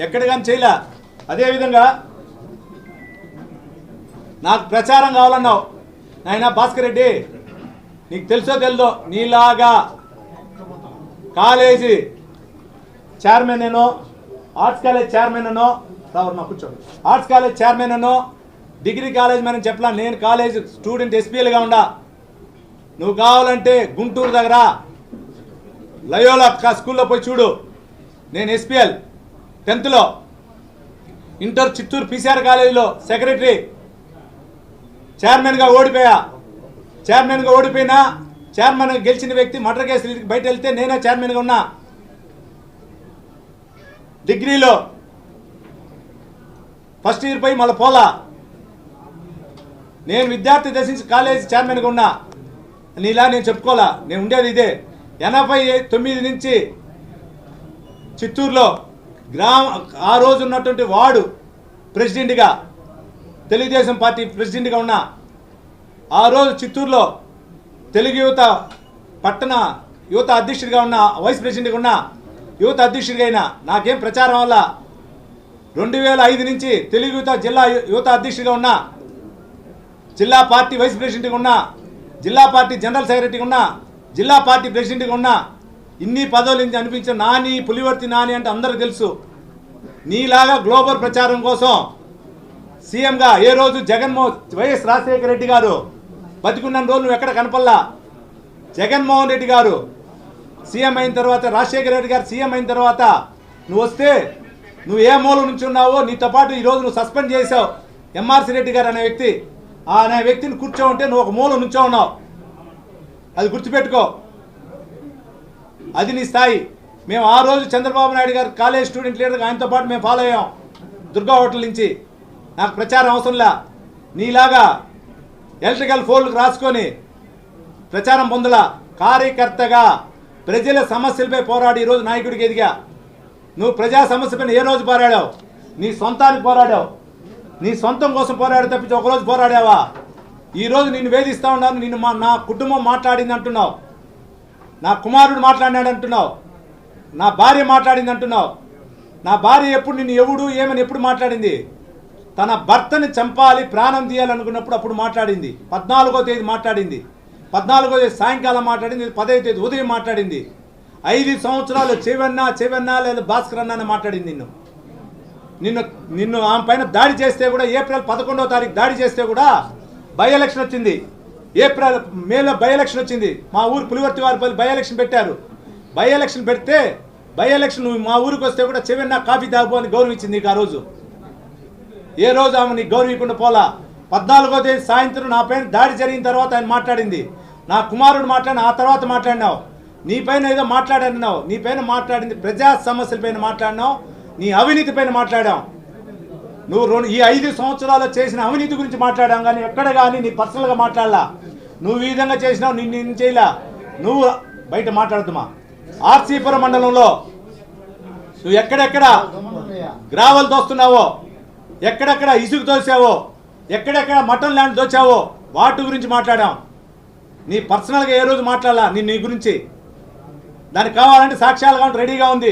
ఎక్కడ కానీ చేయలే. అదేవిధంగా నాకు ప్రచారం కావాలన్నావు నాయన భాస్కర్ రెడ్డి, నీకు తెలుసో తెలీదో నీలాగా కాలేజీ చైర్మన్ అనో, ఆర్ట్స్ కాలేజ్ చైర్మన్ అనో, కూర్చో, ఆర్ట్స్ కాలేజ్ చైర్మన్ అనో, డిగ్రీ కాలేజ్ మనం చెప్పలా. నేను కాలేజ్ స్టూడెంట్ ఎస్పీఎల్గా ఉండా. నువ్వు కావాలంటే గుంటూరు దగ్గర లయోలా స్కూల్లో పోయి చూడు. నేను SPL 10th inter Chittoor PCR కాలేజీలో సెక్రటరీ చైర్మన్గా ఓడిపోయా. చైర్మన్గా ఓడిపోయినా చైర్మన్గా గెలిచిన వ్యక్తి మర్డర్ కేసు బయట వెళ్తే నేనే చైర్మన్గా ఉన్నా. డిగ్రీలో ఫస్ట్ ఇయర్ పోయి మళ్ళీ పోలా. నేను విద్యార్థి దశ నుంచి కాలేజీ చైర్మన్గా ఉన్నా. నీలా నేను చెప్పుకోవాలా. నేను ఉండేది ఇదే. 89 నుంచి చిత్తూరులో ఆ రోజు ఉన్నటువంటి వార్డు ప్రెసిడెంట్గా, తెలుగుదేశం పార్టీ ప్రెసిడెంట్గా ఉన్నా. ఆ రోజు చిత్తూరులో తెలుగు యువత పట్టణ యువత అధ్యక్షుడిగా ఉన్నా, వైస్ ప్రెసిడెంట్గా ఉన్నా, యువత అధ్యక్షుడిగా అయినా. నాకేం ప్రచారం వల్ల 2005 నుంచి తెలుగు యువత జిల్లా యువత అధ్యక్షుడిగా ఉన్నా, జిల్లా పార్టీ వైస్ ప్రెసిడెంట్గా ఉన్నా, జిల్లా పార్టీ జనరల్ సెక్రటరీగా ఉన్నా, జిల్లా పార్టీ ప్రెసిడెంట్గా ఉన్నా. ఇన్ని పదవులు నుంచి అనిపించిన నాని, పులివర్తి నాని అంటే అందరూ తెలుసు. నీలాగా గ్లోబల్ ప్రచారం కోసం సీఎంగా ఏ రోజు వైఎస్ రాజశేఖర రెడ్డి గారు బతికున్న రోజు నువ్వు ఎక్కడ కనపల్లా. జగన్మోహన్ రెడ్డి గారు సీఎం అయిన తర్వాత, రాజశేఖర రెడ్డి గారు సీఎం అయిన తర్వాత నువ్వు వస్తే నువ్వు ఏ మూల నుంచి ఉన్నావో, నీతో పాటు ఈరోజు నువ్వు సస్పెండ్ చేసావు ఎంఆర్సీ రెడ్డి గారు అనే వ్యక్తి. అనే వ్యక్తిని కూర్చో ఉంటే నువ్వు ఒక మూల నుంచో ఉన్నావు. అది గుర్తుపెట్టుకో. అది నీ స్థాయి. మేము ఆ రోజు చంద్రబాబు నాయుడు గారు కాలేజ్ స్టూడెంట్ లీడర్గా ఆయనతో పాటు మేము ఫాలో అయ్యాం దుర్గా హోటల్ నుంచి. నాకు ప్రచారం అవసరంలా. నీలాగా ఎలక్ట్రికల్ ఫోల్డ్కి రాసుకొని ప్రచారం పొందలా. కార్యకర్తగా ప్రజల సమస్యలపై పోరాడి ఈరోజు నాయకుడికి ఎదిగా. నువ్వు ప్రజా సమస్యపైన ఏ రోజు పోరాడావు? నీ సొంతానికి పోరాడావు. నీ సొంతం కోసం పోరాడి తప్పించి ఒకరోజు పోరాడావా? ఈరోజు నిన్ను వేధిస్తూ ఉన్నాను. నిన్ను నా కుటుంబం మాట్లాడింది అంటున్నావు, నా కుమారుడు మాట్లాడినాడు అంటున్నావు, నా భార్య మాట్లాడింది అంటున్నావు. నా భార్య ఎప్పుడు నిన్ను ఎవడు ఏమని ఎప్పుడు మాట్లాడింది? తన భర్తని చంపాలి, ప్రాణం తీయాలనుకున్నప్పుడు అప్పుడు మాట్లాడింది. 14వ తేదీ మాట్లాడింది. 14వ తేదీ సాయంకాలం మాట్లాడింది. 10వ తేదీ ఉదయం మాట్లాడింది. 5 సంవత్సరాలు చెవన్నా లేదా భాస్కర్ అన్న మాట్లాడింది. నిన్ను ఆమె పైన దాడి చేస్తే కూడా, ఏప్రిల్ 11వ తారీఖు దాడి చేస్తే కూడా బై ఎలక్షన్ వచ్చింది. మేలో బై ఎలక్షన్ వచ్చింది. మా ఊరు పులివర్తి వారిపల్లి బై ఎలక్షన్ పెట్టారు. బై ఎలక్షన్ పెడితే బై ఎలక్షన్ నువ్వు మా ఊరికి వస్తే కూడా చెవెన్నా కాఫీ తాగు అని గౌరవించింది నీకు. ఆ రోజు ఏ రోజు ఆమె నీకు గౌరవించకుండా పోలా. 14వ తేదీ సాయంత్రం నా పైన దాడి జరిగిన తర్వాత ఆయన మాట్లాడింది. నా కుమారుడు మాట్లాడిన ఆ తర్వాత మాట్లాడినావు. నీ పైన ఏదో మాట్లాడినావు. నీ పైన మాట్లాడింది ప్రజా సమస్యల పైన మాట్లాడినావు, నీ అవినీతి పైన మాట్లాడావు. నువ్వు ఈ 5 సంవత్సరాలు చేసిన అవినీతి గురించి మాట్లాడాం కానీ ఎక్కడ కానీ నీ పర్సనల్గా మాట్లాడలా. నువ్వు ఈ విధంగా చేసినావు, నిన్ను చేయలా. నువ్వు బయట మాట్లాడుతుమా? ఆర్సీపురం మండలంలో నువ్వు ఎక్కడెక్కడ గ్రావెల్ దోస్తున్నావో, ఎక్కడెక్కడ ఇసుక దోసావో, ఎక్కడెక్కడ మటన్ ల్యాండ్ దోచావో వాటి గురించి మాట్లాడాం. నీ పర్సనల్గా ఏ రోజు మాట్లాడాలా నీ గురించి? దానికి కావాలంటే సాక్ష్యాలు కావాలి, రెడీగా ఉంది.